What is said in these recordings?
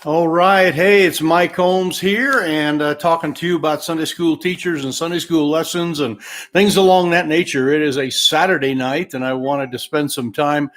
All right. Hey, it's Mike Holmes here and talking to you about Sunday school teachers and Sunday school lessons and things along that nature. It is a Saturday night, and I wanted to spend some time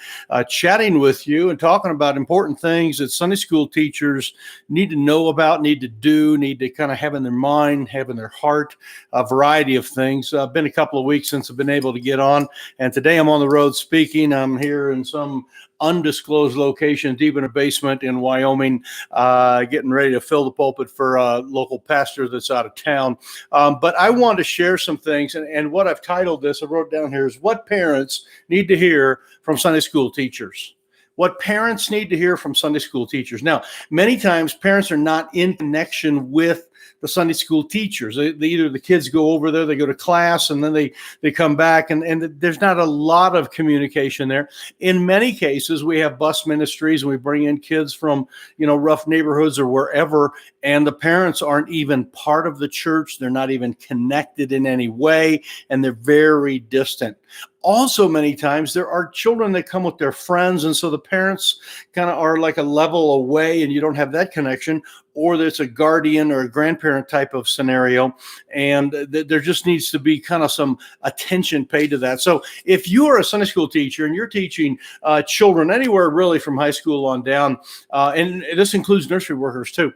chatting with you and talking about important things that Sunday school teachers need to know about, need to do, need to kind of have in their mind, have in their heart, a variety of things. Been a couple of weeks since I've been able to get on, and today I'm on the road speaking. I'm here in some undisclosed location deep in a basement in Wyoming, getting ready to fill the pulpit for a local pastor that's out of town. But I want to share some things, and what I've titled this, I wrote down here, is what parents need to hear from Sunday school teachers. What parents need to hear from Sunday school teachers. Now, many times parents are not in connection with the Sunday school teachers. Either the kids go over there, they go to class, and then they come back, and there's not a lot of communication there. In many cases, we have bus ministries, and we bring in kids from rough neighborhoods or wherever, and the parents aren't even part of the church. They're not even connected in any way, and they're very distant. Also, many times there are children that come with their friends, and so the parents kind of are like a level away, and you don't have that connection. Or there's a guardian or a grandparent type of scenario, and there just needs to be kind of some attention paid to that. So if you are a Sunday school teacher and you're teaching children anywhere really from high school on down, and this includes nursery workers too,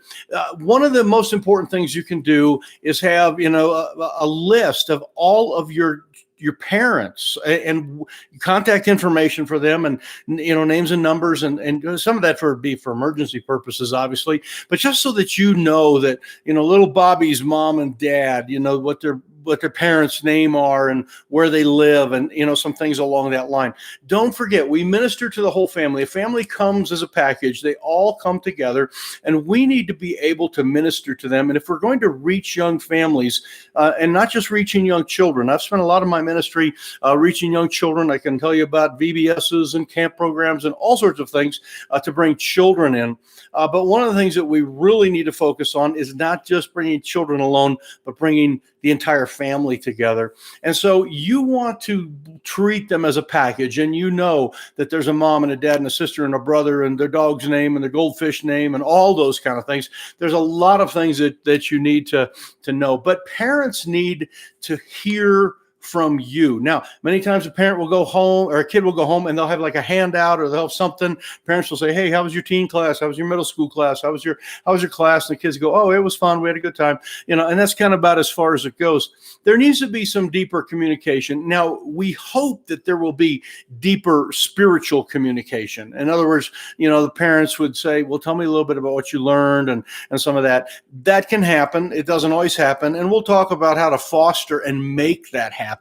one of the most important things you can do is have a list of all of your parents and contact information for them, and names and numbers, and some of that be for emergency purposes, obviously, but just so that that little Bobby's mom and dad, what their parents' name are and where they live, and some things along that line. Don't forget, we minister to the whole family. A family comes as a package. They all come together, and we need to be able to minister to them. And if we're going to reach young families, and not just reaching young children, I've spent a lot of my ministry reaching young children. I can tell you about VBSs and camp programs and all sorts of things to bring children in. But one of the things that we really need to focus on is not just bringing children alone, but bringing the entire family together. And so you want to treat them as a package, and that there's a mom and a dad and a sister and a brother and their dog's name and their goldfish name and all those kind of things. There's a lot of things that you need to know, but parents need to hear from you. Now, many times a parent will go home, or a kid will go home, and they'll have like a handout, or they'll have something. Parents will say, "Hey, how was your teen class? How was your middle school class? How was your class?" And the kids go, "Oh, it was fun. We had a good time." And that's kind of about as far as it goes. There needs to be some deeper communication. Now, we hope that there will be deeper spiritual communication. In other words, the parents would say, "Well, tell me a little bit about what you learned," and some of that. That can happen. It doesn't always happen. And we'll talk about how to foster and make that happen,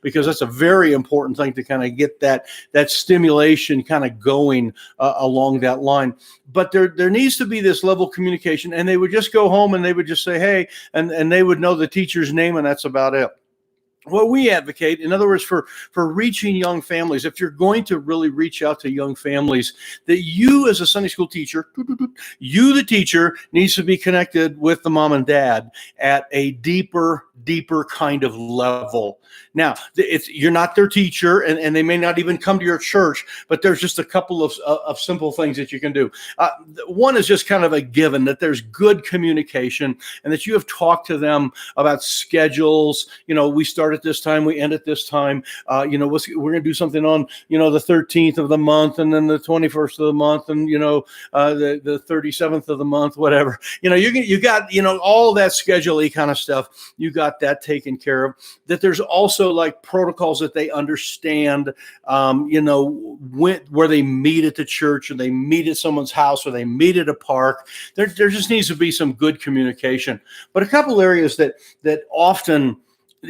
because that's a very important thing to kind of get that stimulation kind of going along that line. But there needs to be this level of communication, and they would just go home and they would just say, "Hey," and they would know the teacher's name, and that's about it. What we advocate, in other words, for reaching young families, if you're going to really reach out to young families, that you as a Sunday school teacher, the teacher, needs to be connected with the mom and dad at a deeper kind of level. Now, you're not their teacher, and they may not even come to your church, but there's just a couple of simple things that you can do. One is just kind of a given, that there's good communication, and that you have talked to them about schedules. We start at this time, we end at this time. We're going to do something on, the 13th of the month, and then the 21st of the month, and, the 37th of the month, whatever. You got, all that schedule-y kind of stuff. You got that taken care of. That there's also like protocols that they understand, where they meet at the church, or they meet at someone's house, or they meet at a park. There just needs to be some good communication. But a couple areas that often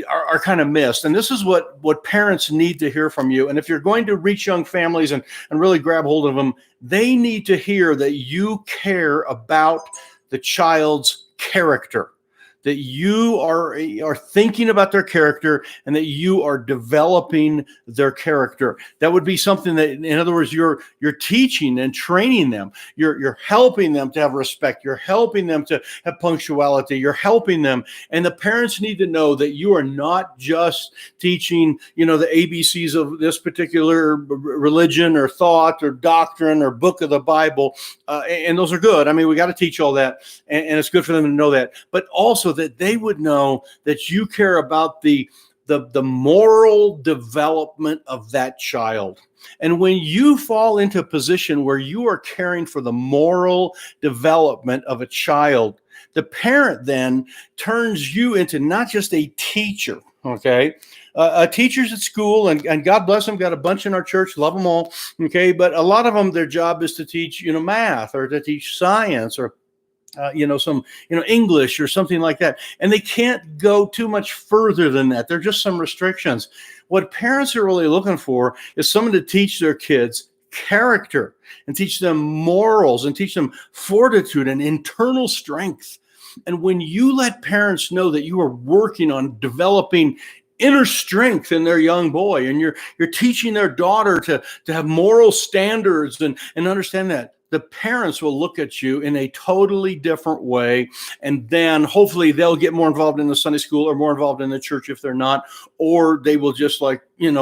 are kind of missed. And this is what parents need to hear from you. And if you're going to reach young families and really grab hold of them, they need to hear that you care about the child's character. that you are thinking about their character and that you are developing their character. That would be something that, in other words, you're teaching and training them. You're helping them to have respect. You're helping them to have punctuality. You're helping them. And the parents need to know that you are not just teaching, the ABCs of this particular religion or thought or doctrine or book of the Bible. And those are good. I mean, we got to teach all that. And it's good for them to know that. But also that they would know that you care about the moral development of that child. And when you fall into a position where you are caring for the moral development of a child, the parent then turns you into not just a teacher, okay? Teachers at school, and God bless them, got a bunch in our church, love them all, okay? But a lot of them, their job is to teach, math or to teach science or some, English or something like that. And they can't go too much further than that. There are just some restrictions. What parents are really looking for is someone to teach their kids character and teach them morals and teach them fortitude and internal strength. And when you let parents know that you are working on developing inner strength in their young boy, and you're teaching their daughter to have moral standards and understand that, the parents will look at you in a totally different way. And then hopefully they'll get more involved in the Sunday school or more involved in the church if they're not, or they will just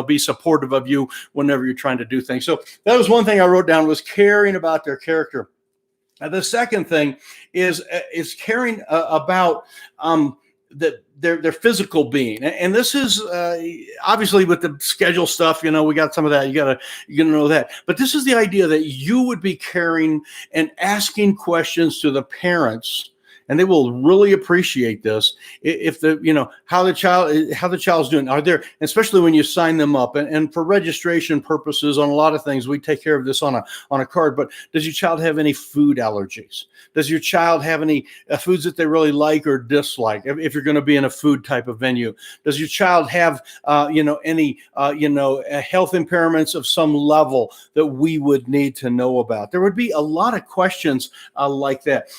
be supportive of you whenever you're trying to do things. So that was one thing I wrote down, was caring about their character. The second thing is caring about their physical being. And this is obviously with the schedule stuff, we got some of that. You gotta know that. But this is the idea that you would be caring and asking questions to the parents, and they will really appreciate this if how the child's doing. Are there, especially when you sign them up, and for registration purposes on a lot of things, we take care of this on a card. But does your child have any food allergies? Does your child have any foods that they really like or dislike? If you're going to be in a food type of venue, does your child have any health impairments of some level that we would need to know about? There would be a lot of questions like that.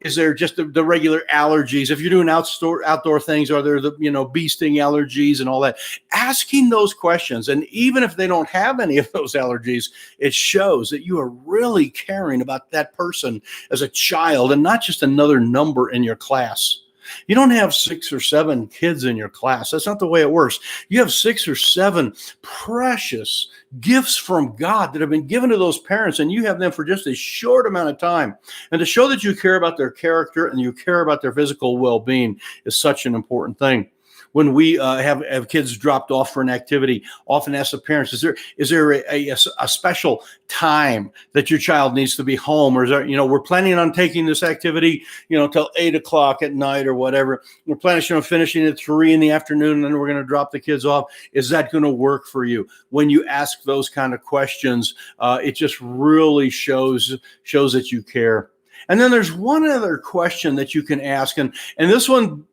Is there just the regular allergies? If you're doing outdoor things, are there the bee sting allergies and all that? Asking those questions, and even if they don't have any of those allergies, it shows that you are really caring about that person as a child and not just another number in your class. You don't have 6 or 7 kids in your class. That's not the way it works. You have 6 or 7 precious gifts from God that have been given to those parents, and you have them for just a short amount of time. And to show that you care about their character and you care about their physical well-being is such an important thing. When we have kids dropped off for an activity, often ask the parents, is there a special time that your child needs to be home? Or is there, we're planning on taking this activity, till 8:00 at night or whatever. We're planning on finishing at 3 in the afternoon, and then we're going to drop the kids off. Is that going to work for you? When you ask those kind of questions, it just really shows that you care. And then there's one other question that you can ask, and this one,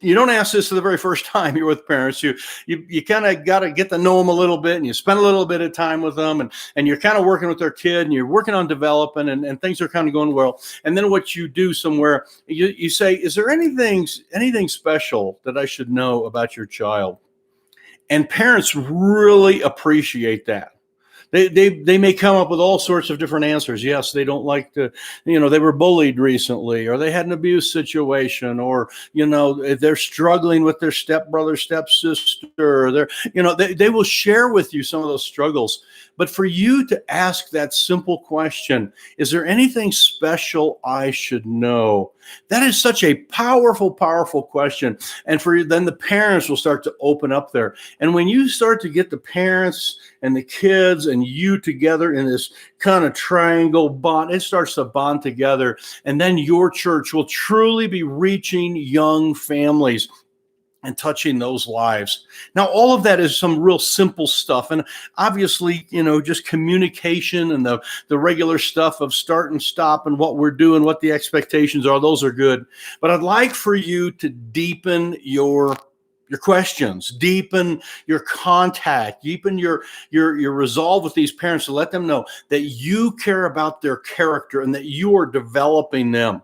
you don't ask this the very first time you're with parents. You kind of got to get to know them a little bit, and you spend a little bit of time with them, and you're kind of working with their kid, and you're working on developing, and things are kind of going well. And then what you do somewhere, you say, is there anything special that I should know about your child? And parents really appreciate that. They may come up with all sorts of different answers. Yes, they don't like to, they were bullied recently, or they had an abuse situation, or, they're struggling with their stepbrother, stepsister, or they will share with you some of those struggles. But for you to ask that simple question, is there anything special I should know? That is such a powerful, powerful question. And then the parents will start to open up there. And when you start to get the parents and the kids and you together in this kind of triangle bond, it starts to bond together. And then your church will truly be reaching young families and touching those lives. Now, all of that is some real simple stuff. And obviously, just communication and the regular stuff of start and stop and what we're doing, what the expectations are, those are good. But I'd like for you to deepen your questions, deepen your contact, deepen your resolve with these parents, to let them know that you care about their character and that you are developing them.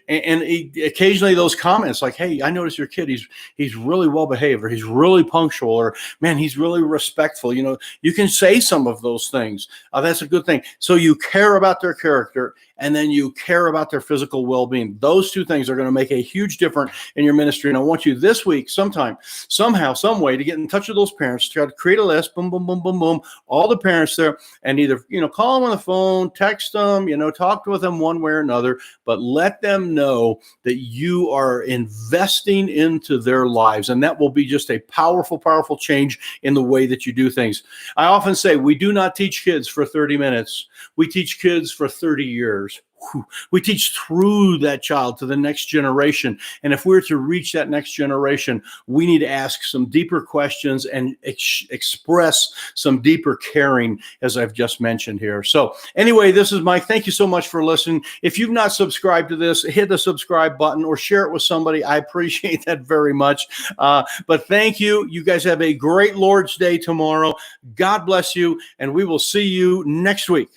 Occasionally those comments like, hey, I noticed your kid, he's really well behaved, or he's really punctual, or man, he's really respectful. You can say some of those things. That's a good thing. So you care about their character, and then you care about their physical well-being. Those two things are going to make a huge difference in your ministry. And I want you this week, sometime, somehow, some way, to get in touch with those parents, try to create a list, boom, boom, boom, boom, boom, all the parents there, and either, call them on the phone, text them, talk with them one way or another, but let them know that you are investing into their lives. And that will be just a powerful, powerful change in the way that you do things. I often say we do not teach kids for 30 minutes. We teach kids for 30 years. We teach through that child to the next generation. And if we're to reach that next generation, we need to ask some deeper questions and express some deeper caring, as I've just mentioned here. So anyway, this is Mike. Thank you so much for listening. If you've not subscribed to this, hit the subscribe button or share it with somebody. I appreciate that very much. But thank you. You guys have a great Lord's Day tomorrow. God bless you, and we will see you next week.